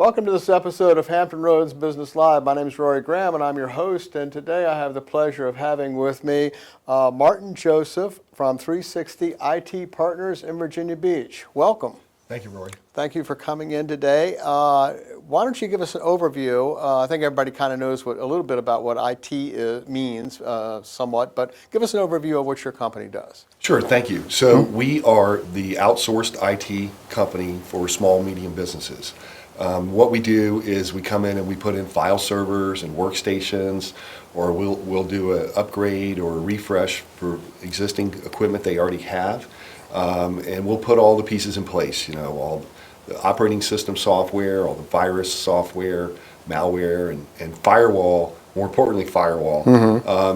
Welcome to this episode of Hampton Roads Business Live. My name is Rory Graham, and I'm your host. And today I have the pleasure of having with me Martin Joseph from 360 IT Partners in Virginia Beach. Welcome. Thank you, Rory. Thank you for coming in today. Why don't you give us an overview? I think everybody kind of knows a little bit about what IT means somewhat, but give us an overview of what your company does. Sure, thank you. So we are the outsourced IT company for small, medium businesses. What we do is we come in and we put in file servers and workstations, or we'll do an upgrade or a refresh for existing equipment they already have, and we'll put all the pieces in place. You know, all the operating system software, all the virus software, malware, and firewall. More importantly, firewall,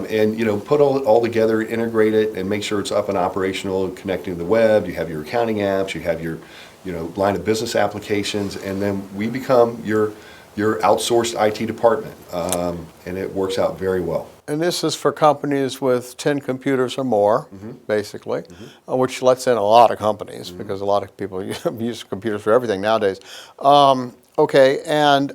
and put all together, integrate it, and make sure it's up and operational, connecting to the web. You have your accounting apps, you have your line of business applications, and then we become your outsourced IT department, and it works out very well. And this is for companies with 10 computers or more, basically, which lets in a lot of companies because a lot of people use computers for everything nowadays. Okay, and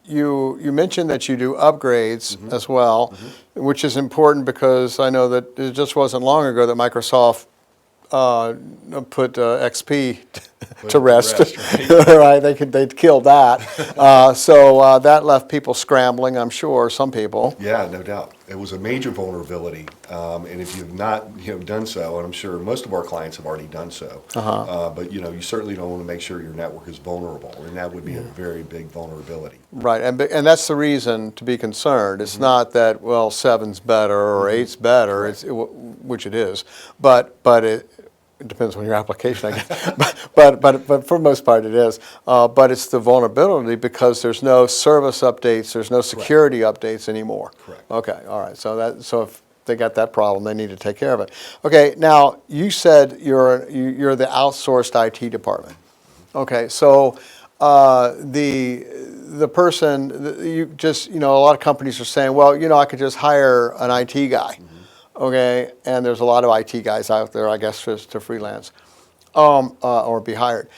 you mentioned that you do upgrades as well, which is important because I know that it just wasn't long ago that Microsoft put XP to rest. Right? They'd killed that. So that left people scrambling, I'm sure, some people. Yeah, no doubt. It was a major vulnerability, and if you've not done so, and I'm sure most of our clients have already done so, but you certainly don't want to make sure your network is vulnerable, and that would be a very big vulnerability. Right, and that's the reason to be concerned. It's not that, well, 7's better or 8's better, which it is, but it depends on your application, I guess. but for the most part it is. But it's the vulnerability because there's no service updates, there's no security updates anymore. Correct. Okay, all right. So if they got that problem, they need to take care of it. Okay, now you said you're the outsourced IT department. Okay, so the person, you just, a lot of companies are saying, well, I could just hire an IT guy. Okay, and there's a lot of IT guys out there, I guess, just to freelance or be hired.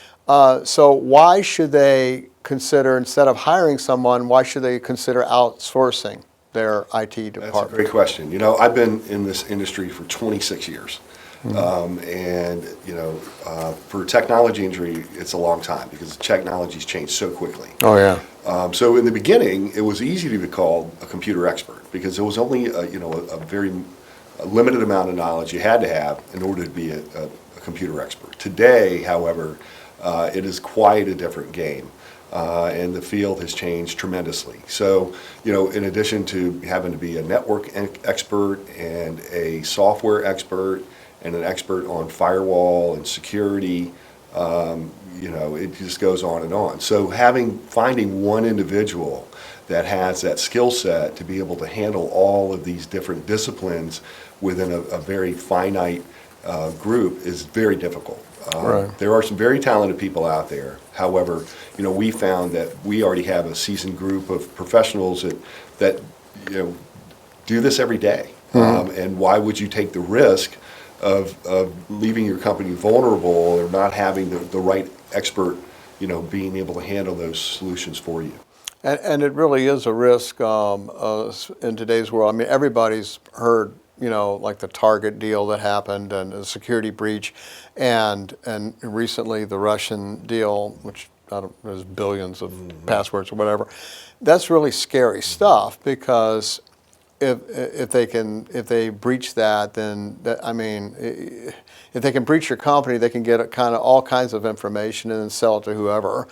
So why should they consider, instead of hiring someone, why should they consider outsourcing their IT department? That's a great question. I've been in this industry for 26 years. And for technology industry, it's a long time because technology's changed so quickly. Oh yeah. So in the beginning, it was easy to be called a computer expert because it was only a very limited amount of knowledge you had to have in order to be a computer expert. Today, however, it is quite a different game, and the field has changed tremendously. So, in addition to having to be a network expert and a software expert and an expert on firewall and security, it just goes on and on. So finding one individual that has that skill set to be able to handle all of these different disciplines within a very finite group is very difficult. Right. There are some very talented people out there. However, we found that we already have a seasoned group of professionals that do this every day. And why would you take the risk of leaving your company vulnerable or not having the right expert, being able to handle those solutions for you? And it really is a risk in today's world. I mean, everybody's heard, like the Target deal that happened and the security breach, and recently the Russian deal, which there's billions of passwords or whatever. That's really scary stuff because if they breach that, then if they can breach your company, they can get kind of all kinds of information and then sell it to whoever.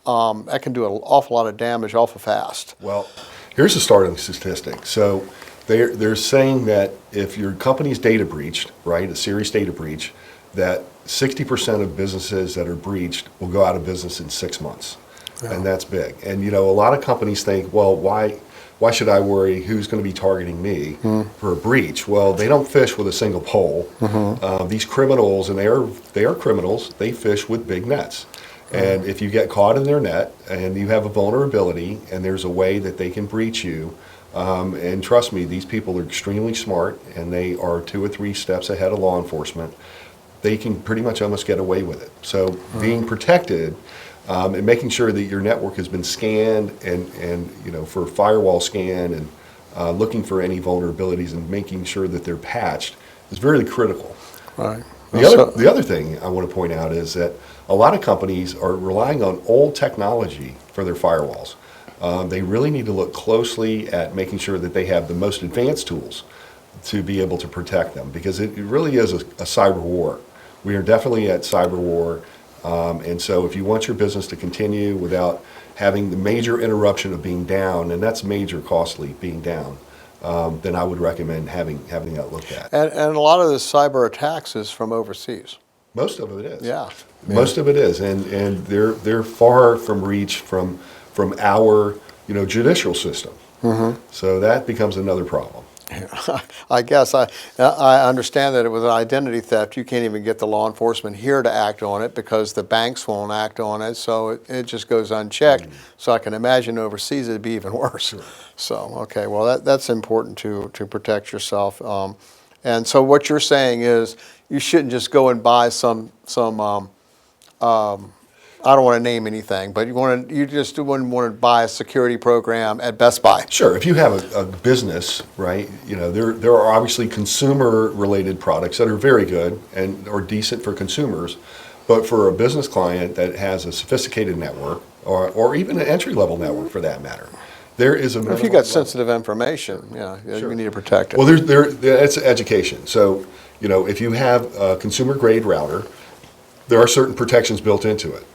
That can do an awful lot of damage awful fast. Well, here's a startling statistic. So they're saying that if your company's data breached, right, a serious data breach, that 60% of businesses that are breached will go out of business in 6 months. Yeah. And that's big. And a lot of companies think, well, why should I worry who's going to be targeting me for a breach? Well, they don't fish with a single pole. These criminals, and they are criminals, they fish with big nets. And if you get caught in their net and you have a vulnerability and there's a way that they can breach you, and trust me, these people are extremely smart and they are 2 or 3 steps ahead of law enforcement, they can pretty much almost get away with it. So being protected and making sure that your network has been scanned and for firewall scan and looking for any vulnerabilities and making sure that they're patched is very critical. Right. The other thing I want to point out is that a lot of companies are relying on old technology for their firewalls. They really need to look closely at making sure that they have the most advanced tools to be able to protect them, because it really is a cyber war. We are definitely at cyber war, and so if you want your business to continue without having the major interruption of being down, and that's major costly, being down, then I would recommend having that looked at. And a lot of the cyber attacks is from overseas. Most of it is. Yeah. Most of it is, and they're far from reach from our judicial system. So that becomes another problem. I guess I understand that with an identity theft, you can't even get the law enforcement here to act on it because the banks won't act on it, so it just goes unchecked. So I can imagine overseas it'd be even worse. Sure. So, okay, well that's important to protect yourself. And so what you're saying is you shouldn't just go and buy some I don't want to name anything, but you just wouldn't want to buy a security program at Best Buy. Sure, if you have a business, right, there are obviously consumer-related products that are very good and are decent for consumers, but for a business client that has a sophisticated network, or even an entry-level network for that matter, there is a minimum If you got level. sensitive information, Sure. you need to protect it. Well, it's education. So, if you have a consumer-grade router, there are certain protections built into it.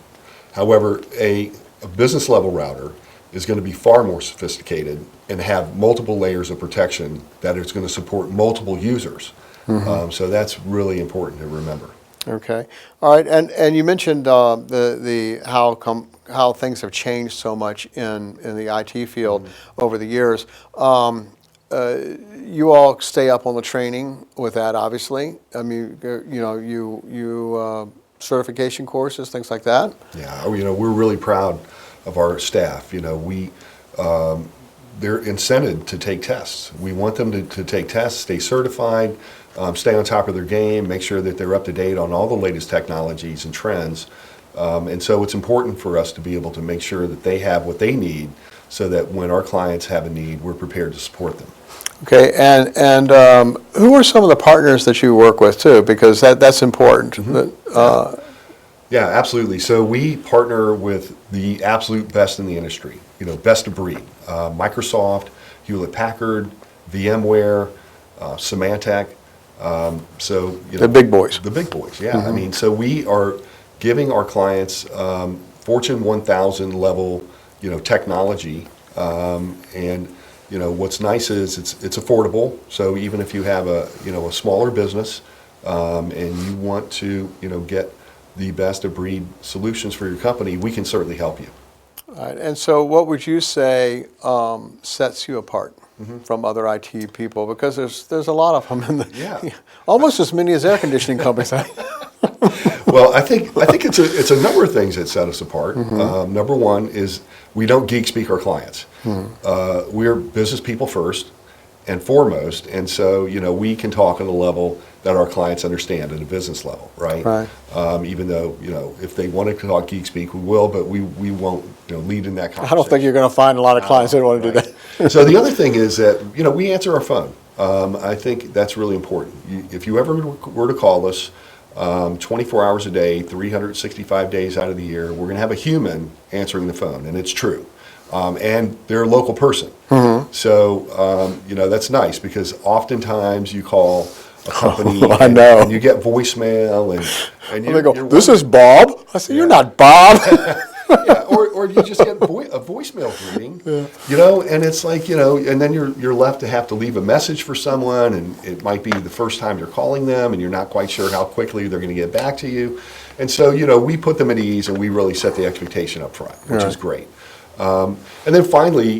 However, a business level router is going to be far more sophisticated and have multiple layers of protection that it's going to support multiple users. So that's really important to remember. Okay, all right, and you mentioned how things have changed so much in the IT field over the years. You all stay up on the training with that, obviously. I mean, you certification courses, things like that. Yeah, we're really proud of our staff. They're incented to take tests. We want them to take tests, stay certified, stay on top of their game, make sure that they're up to date on all the latest technologies and trends. And so it's important for us to be able to make sure that they have what they need so that when our clients have a need, we're prepared to support them. Okay, and who are some of the partners that you work with too? Because that's important. Yeah, absolutely. So we partner with the absolute best in the industry, best of breed. Microsoft, Hewlett-Packard, VMware, Symantec. The big boys. The big boys, yeah. I mean, so we are giving our clients Fortune 1000 level, technology, and what's nice is it's affordable. So even if you have a smaller business and you want to get the best of breed solutions for your company, we can certainly help you. All right. And so what would you say sets you apart from other IT people? Because there's a lot of them in almost as many as air conditioning companies. Well, I think it's a number of things that set us apart. Number one is we don't geek speak our clients. We're business people first and foremost, and so we can talk on a level that our clients understand at a business level, right? Right. Even though if they want to talk geek speak, we will, but we won't lead in that conversation. I don't think you're going to find a lot of clients that want to do that. So the other thing is that we answer our phone. I think that's really important. If you ever were to call us 24 hours a day, 365 days out of the year, we're going to have a human answering the phone, and it's true. And they're a local person. So, that's nice because oftentimes you call a company I know. and you get voicemail and they go, "This is Bob." I say, "You're not Bob." Yeah, or you just get a voicemail greeting, and it's like, and then you're left to have to leave a message for someone, and it might be the first time you're calling them, and you're not quite sure how quickly they're going to get back to you. And so, we put them at ease, and we really set the expectation up front, which is great. And then finally,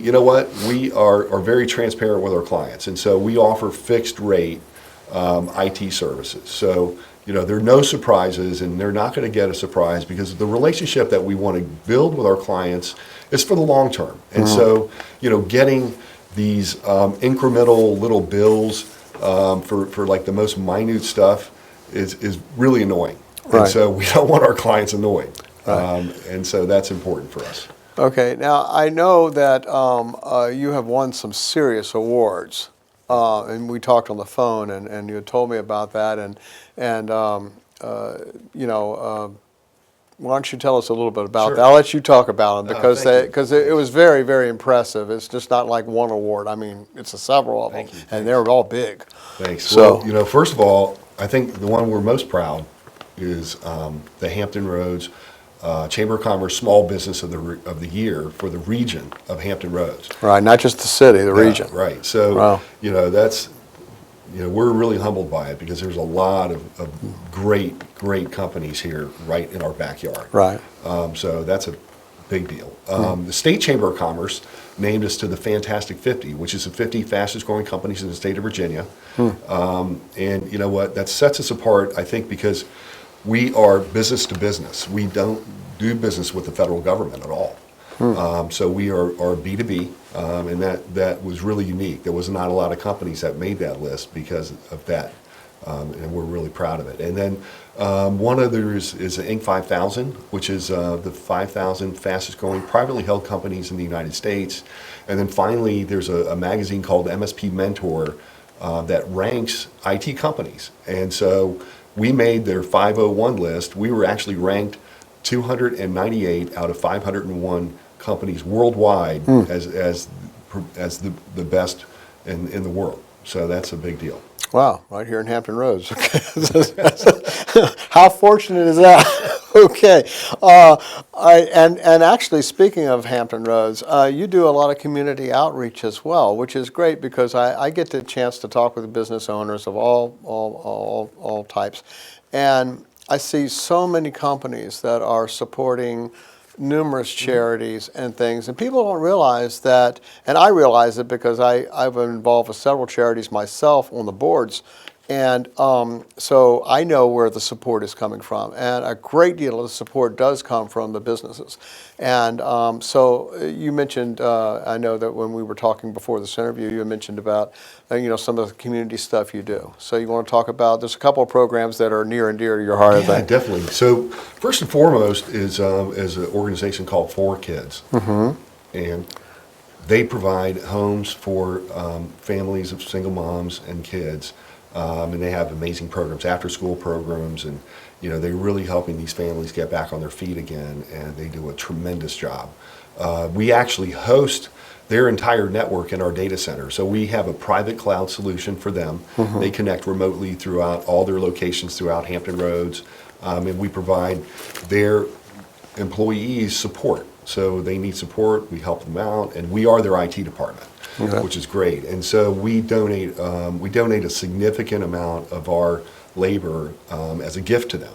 we are very transparent with our clients, and so we offer fixed rate IT services. So, there are no surprises, and they're not going to get a surprise because the relationship that we want to build with our clients is for the long term. And so, getting these incremental little bills for like the most minute stuff is really annoying. Right. And so we don't want our clients annoyed. And so that's important for us. Okay, now I know that you have won some serious awards, and we talked on the phone, and you had told me about that, and you know, why don't you tell us a little bit about Sure. that? I'll let you talk about them because thank you. it was very, very impressive. It's just not like one award. I mean, it's several of them, Thank you. and they're all big. Thanks. So, Well, first of all, I think the one we're most proud is the Hampton Roads Chamber of Commerce Small Business of the Year for the region of Hampton Roads. right, not just the city, the region. Right. So, Wow. that's, we're really humbled by it because there's a lot of great companies here right in our backyard. Right. So that's a big deal. The State Chamber of Commerce named us to the Fantastic 50, which is the 50 fastest growing companies in the state of Virginia. And you know what? That sets us apart, I think, because we are business to business. We don't do business with the federal government at all. So we are B2B, and that was really unique. There was not a lot of companies that made that list because of that, and we're really proud of it. And then one other is the Inc. 5000, which is the 5,000 fastest growing privately held companies in the United States. And then finally, there's a magazine called MSP Mentor that ranks IT companies. And so we made their 501 list. We were actually ranked 298 out of 501 companies worldwide as the best in the world. So that's a big deal. Wow, right here in Hampton Roads. How fortunate is that? Okay. And actually, speaking of Hampton Roads, you do a lot of community outreach as well, which is great because I get the chance to talk with business owners of all types. And I see so many companies that are supporting numerous charities and things, and people don't realize that, and I realize it because I've been involved with several charities myself on the boards, and so I know where the support is coming from, and a great deal of the support does come from the businesses. And so you mentioned, I know that when we were talking before this interview, you mentioned about some of the community stuff you do. So you want to talk about, there's a couple of programs that are near and dear to your heart, I Yeah, think. definitely. So first and foremost is an organization called 4Kids. And they provide homes for families of single moms and kids. And they have amazing programs, after-school programs, and they're really helping these families get back on their feet again, and they do a tremendous job. We actually host their entire network in our data center. So we have a private cloud solution for them. They connect remotely throughout all their locations throughout Hampton Roads, and we provide their employees support. So they need support, we help them out, and we are their IT department. Okay. Which is great. And so we donate a significant amount of our labor as a gift to them,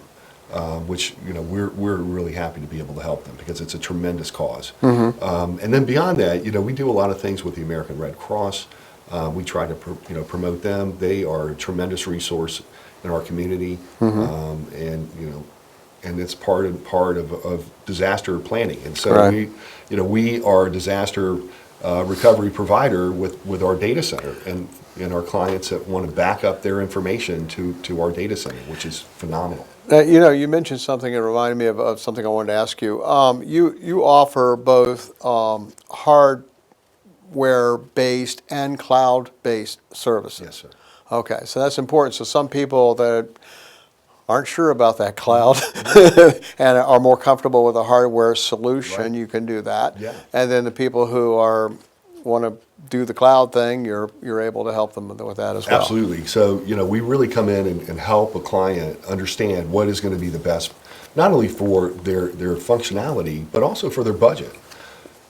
which we're really happy to be able to help them because it's a tremendous cause. And then beyond that, we do a lot of things with the American Red Cross. We try to promote them. They are a tremendous resource in our community, and it's part of disaster planning. And so right. we are a disaster recovery provider with our data center and our clients that want to back up their information to our data center, which is phenomenal. You mentioned something that reminded me of something I wanted to ask you. You offer both hardware-based and cloud-based services. Yes, sir. Okay, so that's important. So some people that aren't sure about that cloud and are more comfortable with a hardware solution, right. You can do that. Yeah. And then the people who want to do the cloud thing, you're able to help them with that as well. Absolutely. So we really come in and help a client understand what is going to be the best, not only for their functionality, but also for their budget.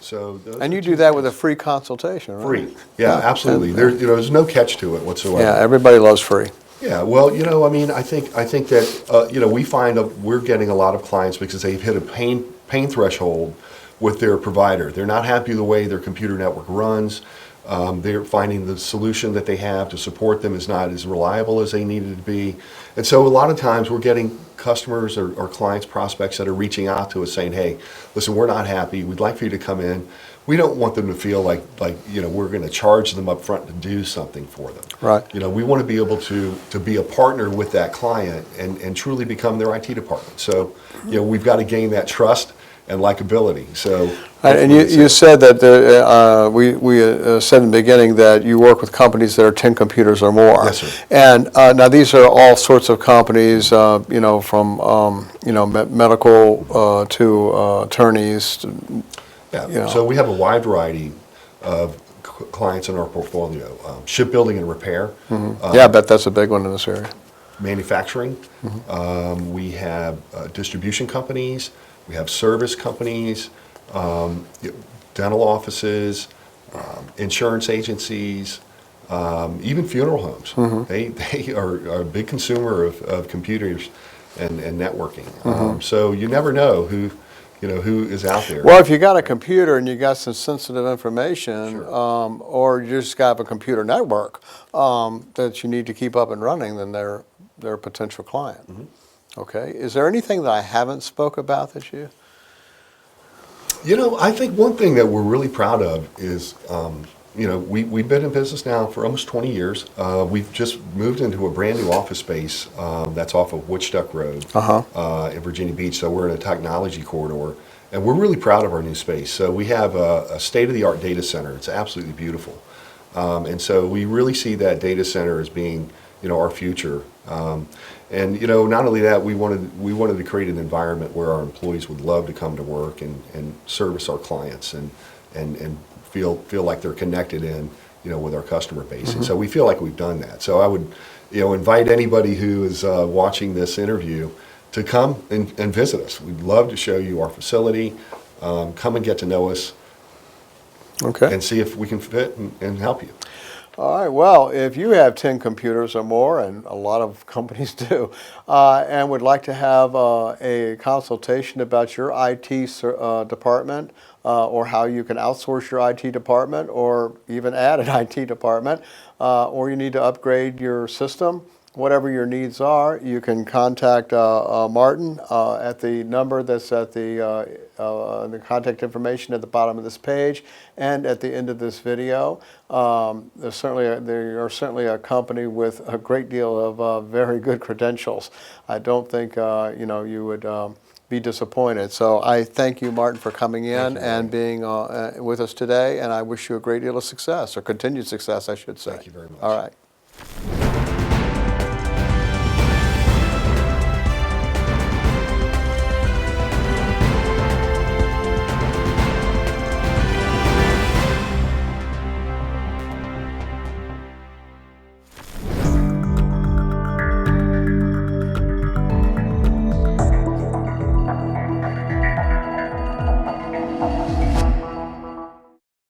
So and you do that with a free consultation, right? Free. Yeah, absolutely. There's no catch to it whatsoever. Yeah, everybody loves free. Yeah, well, I think that we find we're getting a lot of clients because they've hit a pain threshold with their provider. They're not happy with the way their computer network runs. They're finding the solution that they have to support them is not as reliable as they need it to be. And so a lot of times we're getting customers or clients, prospects that are reaching out to us saying, hey, listen, we're not happy. We'd like for you to come in. We don't want them to feel like we're going to charge them up front to do something for them. Right. We want to be able to be a partner with that client and truly become their IT department. So, we've got to gain that trust and likability. So, and you said that we said in the beginning that you work with companies that are 10 computers or more. Yes, sir. And now these are all sorts of companies, from medical to attorneys. Yeah. So we have a wide variety of clients in our portfolio: shipbuilding and repair. Yeah, I bet that's a big one in this area. Manufacturing. We have distribution companies. We have service companies, dental offices, insurance agencies, even funeral homes. They are a big consumer of computers and networking. So you never know who is out there. Well, if you got a computer and you got some sensitive information, Sure. or you just got a computer network that you need to keep up and running, then they're a potential client. Okay. Is there anything that I haven't spoke about that you? I think one thing that we're really proud of is, we've been in business now for almost 20 years. We've just moved into a brand new office space that's off of Woodstuck Road in Virginia Beach. So we're in a technology corridor, and we're really proud of our new space. So we have a state-of-the-art data center. It's absolutely beautiful. And so we really see that data center as being, our future. And not only that, we wanted to create an environment where our employees would love to come to work and service our clients and feel like they're connected with our customer base. And so we feel like we've done that. So I would invite anybody who is watching this interview to come and visit us. We'd love to show you our facility. Come and get to know us. Okay. And see if we can fit and help you. All right. Well, if you have 10 computers or more, and a lot of companies do, and would like to have a consultation about your IT department, or how you can outsource your IT department, or even add an IT department, or you need to upgrade your system, whatever your needs are, you can contact Martin at the number that's at the contact information at the bottom of this page and at the end of this video. They are certainly a company with a great deal of very good credentials. I don't think you would be disappointed. So I thank you, Martin, for coming in and being with us today, and I wish you a great deal of success, or continued success, I should say. Thank you very much. All right.